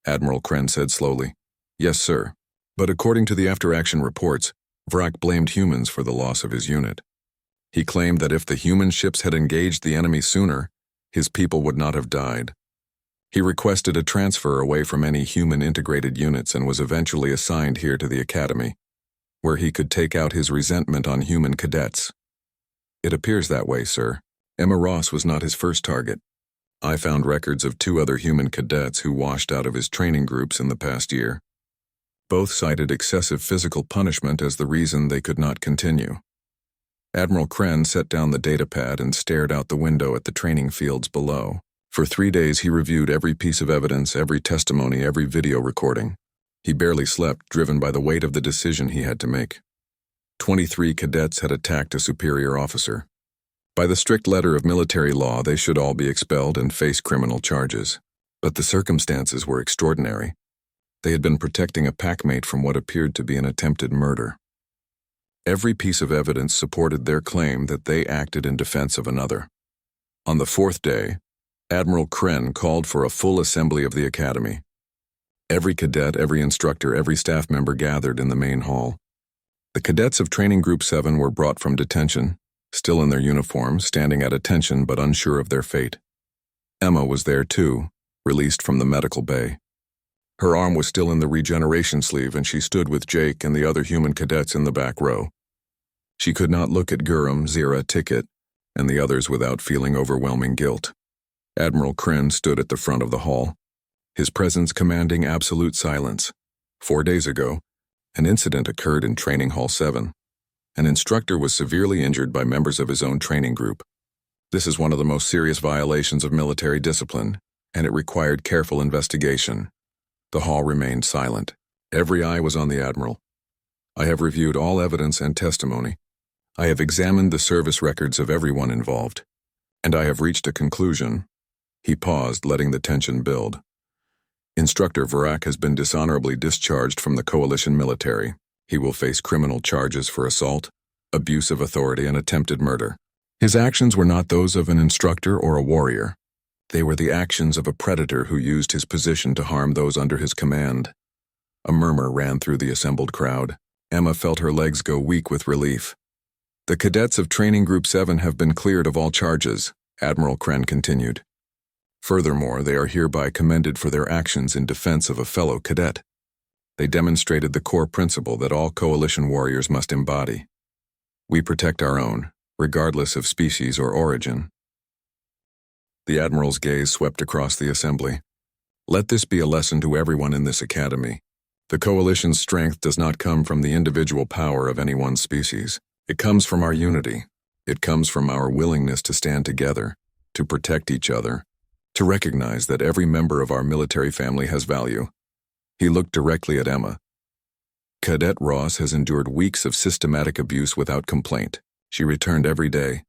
Admiral Kren said slowly. Yes, sir. But according to the after-action reports, Vrak blamed humans for the loss of his unit. He claimed that if the human ships had engaged the enemy sooner, his people would not have died. He requested a transfer away from any human-integrated units and was eventually assigned here to the Academy, where he could take out his resentment on human cadets. It appears that way, sir. Emma Ross was not his first target. I found records of 2 other human cadets who washed out of his training groups in the past year. Both cited excessive physical punishment as the reason they could not continue. Admiral Kren set down the datapad and stared out the window at the training fields below. For 3 days he reviewed every piece of evidence, every testimony, every video recording. He barely slept, driven by the weight of the decision he had to make. 23 cadets had attacked a superior officer. By the strict letter of military law, they should all be expelled and face criminal charges. But the circumstances were extraordinary. They had been protecting a packmate from what appeared to be an attempted murder. Every piece of evidence supported their claim that they acted in defense of another. On the fourth day, Admiral Kren called for a full assembly of the Academy. Every cadet, every instructor, every staff member gathered in the main hall. The cadets of Training Group 7 were brought from detention, still in their uniforms, standing at attention but unsure of their fate. Emma was there too, released from the medical bay. Her arm was still in the regeneration sleeve, and she stood with Jake and the other human cadets in the back row. She could not look at Gurram, Zira, Ticket, and the others without feeling overwhelming guilt. Admiral Kren stood at the front of the hall, his presence commanding absolute silence. 4 days ago, an incident occurred in Training Hall 7. An instructor was severely injured by members of his own training group. This is one of the most serious violations of military discipline, and it required careful investigation. The hall remained silent. Every eye was on the Admiral. I have reviewed all evidence and testimony. I have examined the service records of everyone involved, and I have reached a conclusion. He paused, letting the tension build. Instructor Varak has been dishonorably discharged from the coalition military. He will face criminal charges for assault, abuse of authority, and attempted murder. His actions were not those of an instructor or a warrior. They were the actions of a predator who used his position to harm those under his command. A murmur ran through the assembled crowd. Emma felt her legs go weak with relief. The cadets of Training Group 7 have been cleared of all charges, Admiral Kren continued. Furthermore, they are hereby commended for their actions in defense of a fellow cadet. They demonstrated the core principle that all coalition warriors must embody. We protect our own, regardless of species or origin. The Admiral's gaze swept across the assembly. Let this be a lesson to everyone in this academy. The coalition's strength does not come from the individual power of any one species. It comes from our unity. It comes from our willingness to stand together, to protect each other, to recognize that every member of our military family has value. He looked directly at Emma. Cadet Ross has endured weeks of systematic abuse without complaint. She returned every day,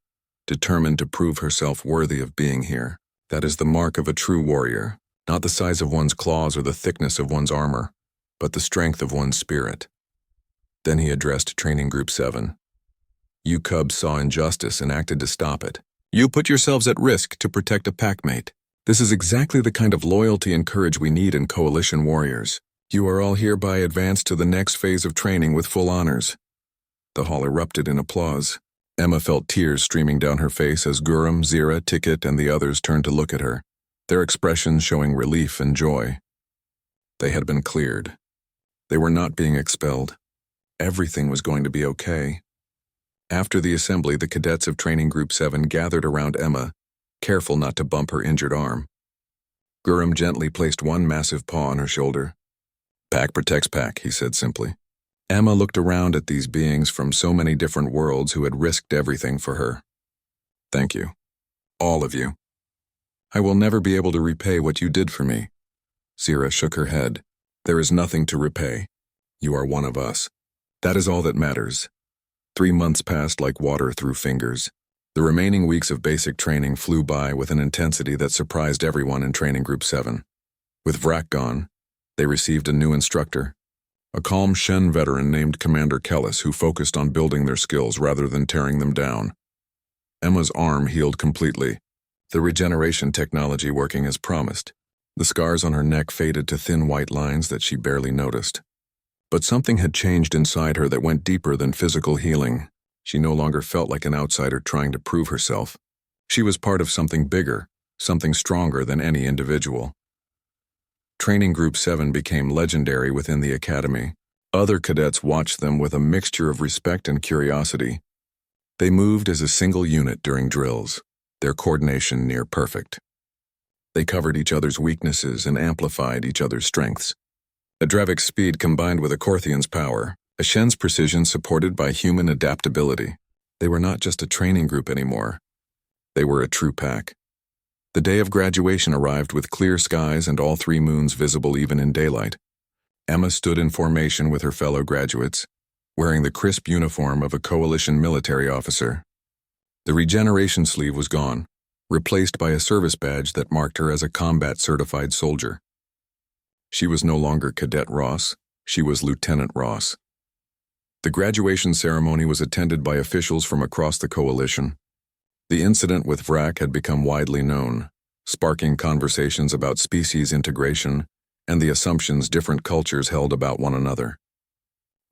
determined to prove herself worthy of being here. That is the mark of a true warrior, not the size of one's claws or the thickness of one's armor, but the strength of one's spirit. Then he addressed Training Group 7. You cubs saw injustice and acted to stop it. You put yourselves at risk to protect a packmate. This is exactly the kind of loyalty and courage we need in coalition warriors. You are all hereby advanced to the next phase of training with full honors. The hall erupted in applause. Emma felt tears streaming down her face as Gurram, Zira, Ticket, and the others turned to look at her, their expressions showing relief and joy. They had been cleared. They were not being expelled. Everything was going to be okay. After the assembly, the cadets of Training Group 7 gathered around Emma, careful not to bump her injured arm. Gurram gently placed one massive paw on her shoulder. Pack protects pack, he said simply. Emma looked around at these beings from so many different worlds who had risked everything for her. Thank you. All of you. I will never be able to repay what you did for me. Zira shook her head. There is nothing to repay. You are one of us. That is all that matters. 3 months passed like water through fingers. The remaining weeks of basic training flew by with an intensity that surprised everyone in Training Group 7. With Vrak gone, they received a new instructor, a calm Shen veteran named Commander Kellis who focused on building their skills rather than tearing them down. Emma's arm healed completely, the regeneration technology working as promised. The scars on her neck faded to thin white lines that she barely noticed. But something had changed inside her that went deeper than physical healing. She no longer felt like an outsider trying to prove herself. She was part of something bigger, something stronger than any individual. Training Group 7 became legendary within the academy. Other cadets watched them with a mixture of respect and curiosity. They moved as a single unit during drills, their coordination near perfect. They covered each other's weaknesses and amplified each other's strengths. Adravik's speed combined with Akorthian's power, Ashen's precision supported by human adaptability. They were not just a training group anymore. They were a true pack. The day of graduation arrived with clear skies and all 3 moons visible even in daylight. Emma stood in formation with her fellow graduates, wearing the crisp uniform of a coalition military officer. The regeneration sleeve was gone, replaced by a service badge that marked her as a combat-certified soldier. She was no longer Cadet Ross, she was Lieutenant Ross. The graduation ceremony was attended by officials from across the coalition. The incident with Vrak had become widely known, sparking conversations about species integration and the assumptions different cultures held about one another.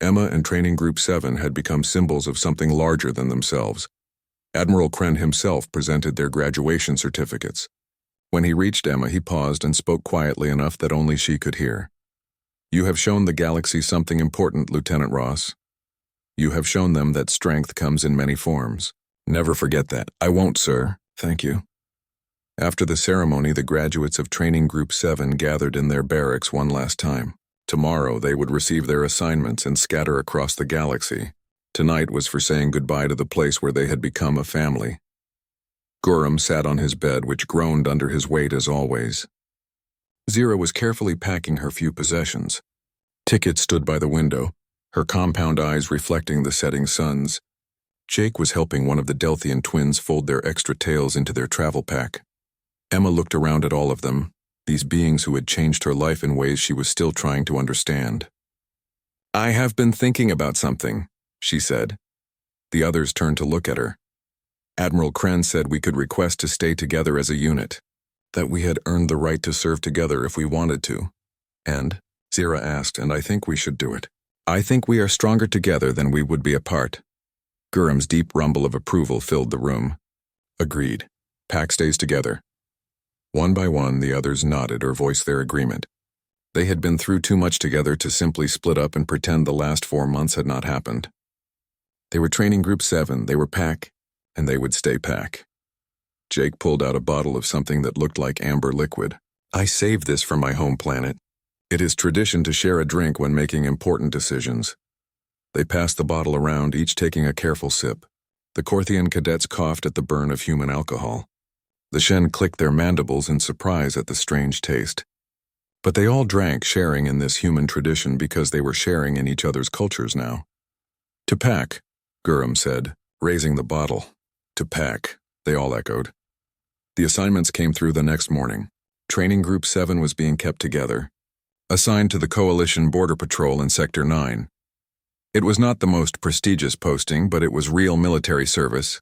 Emma and Training Group 7 had become symbols of something larger than themselves. Admiral Kren himself presented their graduation certificates. When he reached Emma, he paused and spoke quietly enough that only she could hear. "You have shown the galaxy something important, Lieutenant Ross. You have shown them that strength comes in many forms. Never forget that." "I won't, sir. Thank you." After the ceremony, the graduates of Training Group 7 gathered in their barracks one last time. Tomorrow, they would receive their assignments and scatter across the galaxy. Tonight was for saying goodbye to the place where they had become a family. Gorham sat on his bed, which groaned under his weight as always. Zira was carefully packing her few possessions. Ticket stood by the window, her compound eyes reflecting the setting suns. Jake was helping one of the Delthian twins fold their extra tails into their travel pack. Emma looked around at all of them, these beings who had changed her life in ways she was still trying to understand. "I have been thinking about something," she said. The others turned to look at her. "Admiral Kren said we could request to stay together as a unit, that we had earned the right to serve together if we wanted to." "And?" Zira asked, "and I think we should do it. I think we are stronger together than we would be apart." Gurham's deep rumble of approval filled the room. "Agreed. Pack stays together." One by one, the others nodded or voiced their agreement. They had been through too much together to simply split up and pretend the last 4 months had not happened. They were Training Group 7, they were Pack, and they would stay Pack. Jake pulled out a bottle of something that looked like amber liquid. "I saved this from my home planet. It is tradition to share a drink when making important decisions." They passed the bottle around, each taking a careful sip. The Korthian cadets coughed at the burn of human alcohol. The Shen clicked their mandibles in surprise at the strange taste. But they all drank, sharing in this human tradition because they were sharing in each other's cultures now. "To Pack," Gurham said, raising the bottle. "To Pack," they all echoed. The assignments came through the next morning. Training Group 7 was being kept together, assigned to the Coalition Border Patrol in Sector 9. It was not the most prestigious posting, but it was real military service.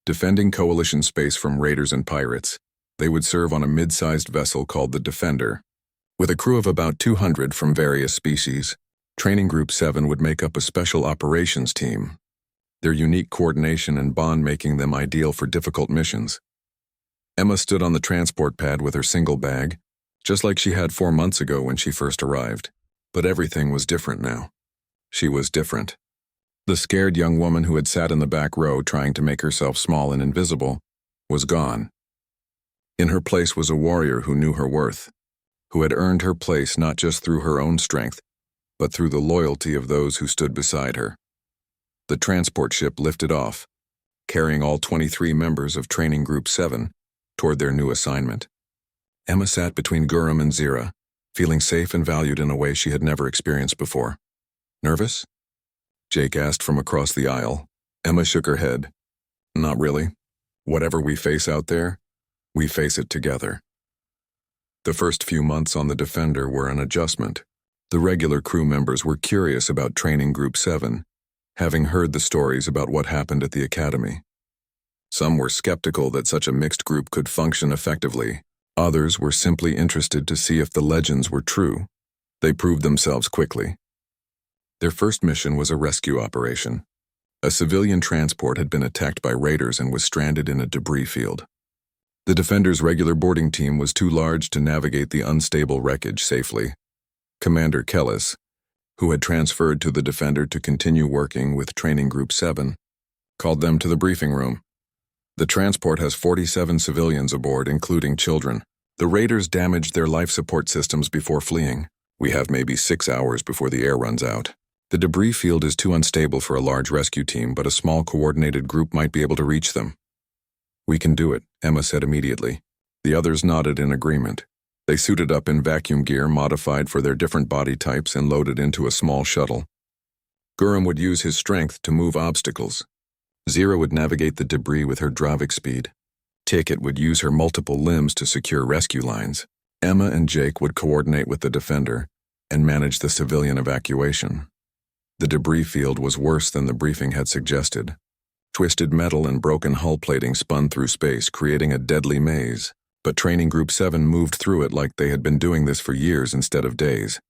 Defending Coalition space from raiders and pirates, they would serve on a mid-sized vessel called the Defender. With a crew of about 200 from various species, Training Group 7 would make up a special operations team, their unique coordination and bond making them ideal for difficult missions. Emma stood on the transport pad with her single bag, just like she had 4 months ago when she first arrived. But everything was different now. She was different. The scared young woman who had sat in the back row trying to make herself small and invisible was gone. In her place was a warrior who knew her worth, who had earned her place not just through her own strength, but through the loyalty of those who stood beside her. The transport ship lifted off, carrying all 23 members of Training Group 7 toward their new assignment. Emma sat between Gurham and Zira, feeling safe and valued in a way she had never experienced before. "Nervous?" Jake asked from across the aisle. Emma shook her head. "Not really. Whatever we face out there, we face it together." The first few months on the Defender were an adjustment. The regular crew members were curious about Training Group 7, having heard the stories about what happened at the academy. Some were skeptical that such a mixed group could function effectively. Others were simply interested to see if the legends were true. They proved themselves quickly. Their first mission was a rescue operation. A civilian transport had been attacked by raiders and was stranded in a debris field. The Defender's regular boarding team was too large to navigate the unstable wreckage safely. Commander Kellis, who had transferred to the Defender to continue working with Training Group 7, called them to the briefing room. "The transport has 47 civilians aboard, including children. The raiders damaged their life support systems before fleeing. We have maybe 6 hours before the air runs out. The debris field is too unstable for a large rescue team, but a small coordinated group might be able to reach them." "We can do it," Emma said immediately. The others nodded in agreement. They suited up in vacuum gear modified for their different body types and loaded into a small shuttle. Gurham would use his strength to move obstacles. Zira would navigate the debris with her Dravik speed. Ticket would use her multiple limbs to secure rescue lines. Emma and Jake would coordinate with the defender and manage the civilian evacuation. The debris field was worse than the briefing had suggested. Twisted metal and broken hull plating spun through space, creating a deadly maze, but Training Group 7 moved through it like they had been doing this for years instead of days.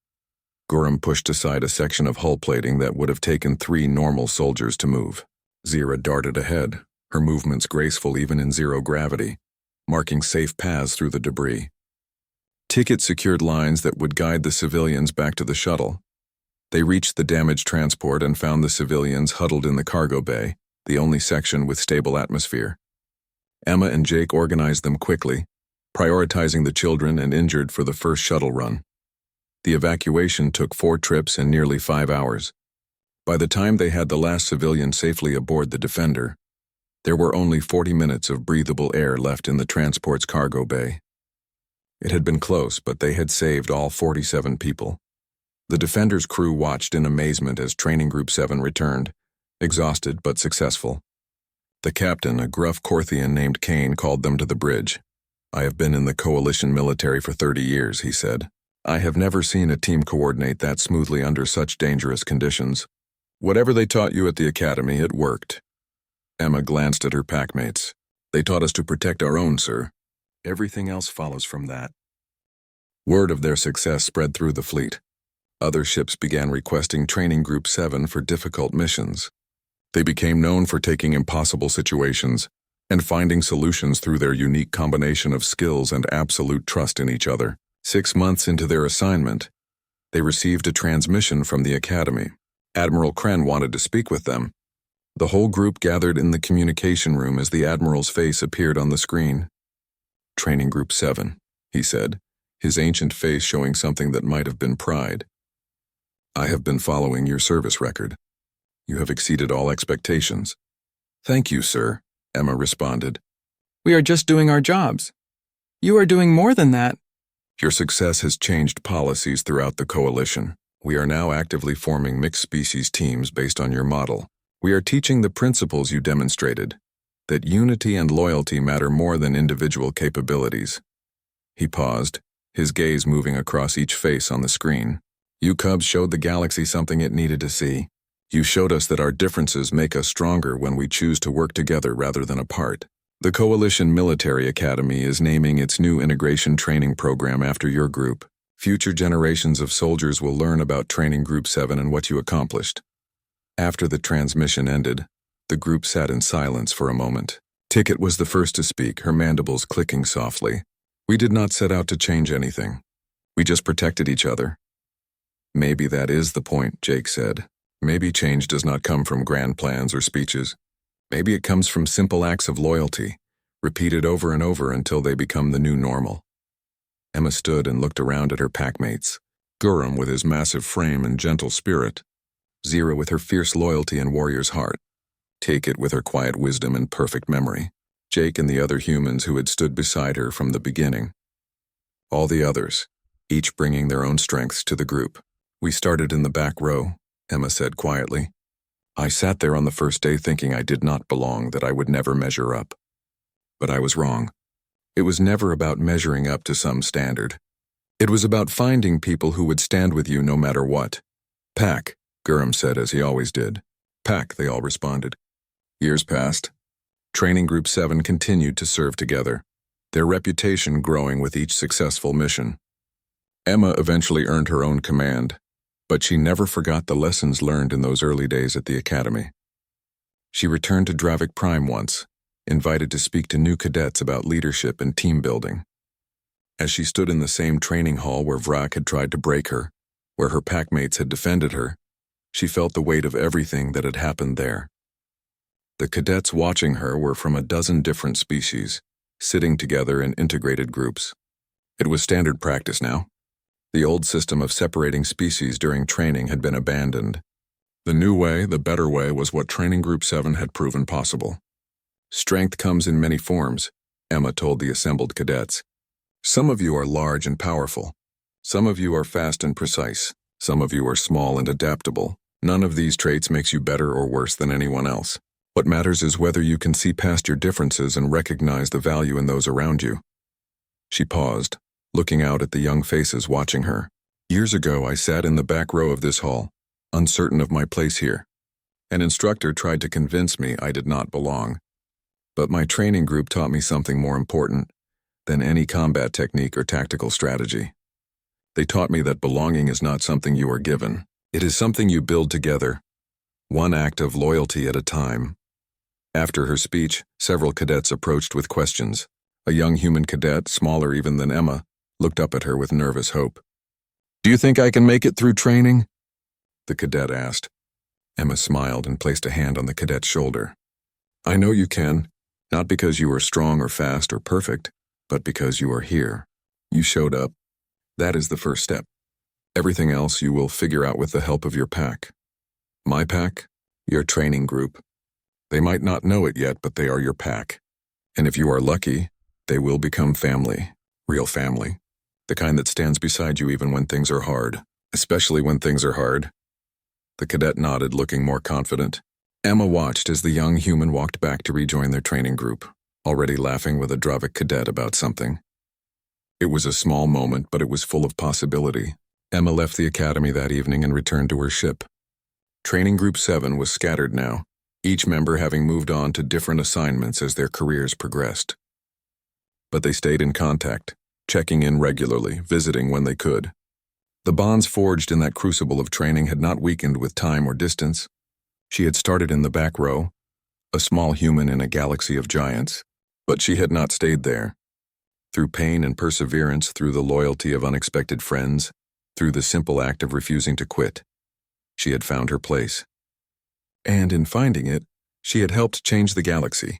Gorham pushed aside a section of hull plating that would have taken 3 normal soldiers to move. Zira darted ahead, her movements graceful even in zero gravity, marking safe paths through the debris. Ticket secured lines that would guide the civilians back to the shuttle. They reached the damaged transport and found the civilians huddled in the cargo bay, the only section with stable atmosphere. Emma and Jake organized them quickly, prioritizing the children and injured for the first shuttle run. The evacuation took 4 trips and nearly 5 hours. By the time they had the last civilian safely aboard the Defender, there were only 40 minutes of breathable air left in the transport's cargo bay. It had been close, but they had saved all 47 people. The Defender's crew watched in amazement as Training Group 7 returned, exhausted but successful. The captain, a gruff Corthian named Kane, called them to the bridge. "I have been in the coalition military for 30 years, he said. "I have never seen a team coordinate that smoothly under such dangerous conditions. Whatever they taught you at the academy, it worked." Emma glanced at her packmates. "They taught us to protect our own, sir. Everything else follows from that." Word of their success spread through the fleet. Other ships began requesting Training Group 7 for difficult missions. They became known for taking impossible situations and finding solutions through their unique combination of skills and absolute trust in each other. 6 months into their assignment, they received a transmission from the Academy. Admiral Kren wanted to speak with them. The whole group gathered in the communication room as the Admiral's face appeared on the screen. "Training Group 7, he said, his ancient face showing something that might have been pride. "I have been following your service record. You have exceeded all expectations." "Thank you, sir," Emma responded. "We are just doing our jobs. You are doing more than that." "Your success has changed policies throughout the coalition. We are now actively forming mixed species teams based on your model. We are teaching the principles you demonstrated, that unity and loyalty matter more than individual capabilities." He paused, his gaze moving across each face on the screen. "You cubs showed the galaxy something it needed to see. You showed us that our differences make us stronger when we choose to work together rather than apart. The Coalition Military Academy is naming its new integration training program after your group. Future generations of soldiers will learn about Training Group 7 and what you accomplished." After the transmission ended, the group sat in silence for a moment. Ticket was the first to speak, her mandibles clicking softly. "We did not set out to change anything. We just protected each other." "Maybe that is the point," Jake said. "Maybe change does not come from grand plans or speeches. Maybe it comes from simple acts of loyalty, repeated over and over until they become the new normal." Emma stood and looked around at her packmates. Gorham with his massive frame and gentle spirit. Zira with her fierce loyalty and warrior's heart. Ticket with her quiet wisdom and perfect memory. Jake and the other humans who had stood beside her from the beginning. All the others, each bringing their own strengths to the group. "We started in the back row," Emma said quietly. "I sat there on the first day thinking I did not belong, that I would never measure up. But I was wrong. It was never about measuring up to some standard. It was about finding people who would stand with you no matter what." "Pack," Gorham said as he always did. "Pack," they all responded. Years passed. Training Group 7 continued to serve together, their reputation growing with each successful mission. Emma eventually earned her own command, but she never forgot the lessons learned in those early days at the Academy. She returned to Dravik Prime once, invited to speak to new cadets about leadership and team building. As she stood in the same training hall where Vrak had tried to break her, where her packmates had defended her, she felt the weight of everything that had happened there. The cadets watching her were from a dozen different species, sitting together in integrated groups. It was standard practice now. The old system of separating species during training had been abandoned. The new way, the better way, was what Training Group 7 had proven possible. "Strength comes in many forms," Emma told the assembled cadets. "Some of you are large and powerful. Some of you are fast and precise. Some of you are small and adaptable. None of these traits makes you better or worse than anyone else. What matters is whether you can see past your differences and recognize the value in those around you." She paused, looking out at the young faces watching her. Years ago, I sat in the back row of this hall, uncertain of my place here. An instructor tried to convince me I did not belong. But my training group taught me something more important than any combat technique or tactical strategy. They taught me that belonging is not something you are given. It is something you build together, one act of loyalty at a time. After her speech, several cadets approached with questions. A young human cadet, smaller even than Emma, looked up at her with nervous hope. "Do you think I can make it through training?" the cadet asked. Emma smiled and placed a hand on the cadet's shoulder. "I know you can, not because you are strong or fast or perfect, but because you are here. You showed up. That is the first step. Everything else you will figure out with the help of your pack. My pack? Your training group. They might not know it yet, but they are your pack. And if you are lucky, they will become family, real family. The kind that stands beside you even when things are hard, especially when things are hard." The cadet nodded, looking more confident. Emma watched as the young human walked back to rejoin their training group, already laughing with a Dravic cadet about something. It was a small moment, but it was full of possibility. Emma left the academy that evening and returned to her ship. Training Group 7 was scattered now, each member having moved on to different assignments as their careers progressed. But they stayed in contact, checking in regularly, visiting when they could. The bonds forged in that crucible of training had not weakened with time or distance. She had started in the back row, a small human in a galaxy of giants, but she had not stayed there. Through pain and perseverance, through the loyalty of unexpected friends, through the simple act of refusing to quit, she had found her place. And in finding it, she had helped change the galaxy.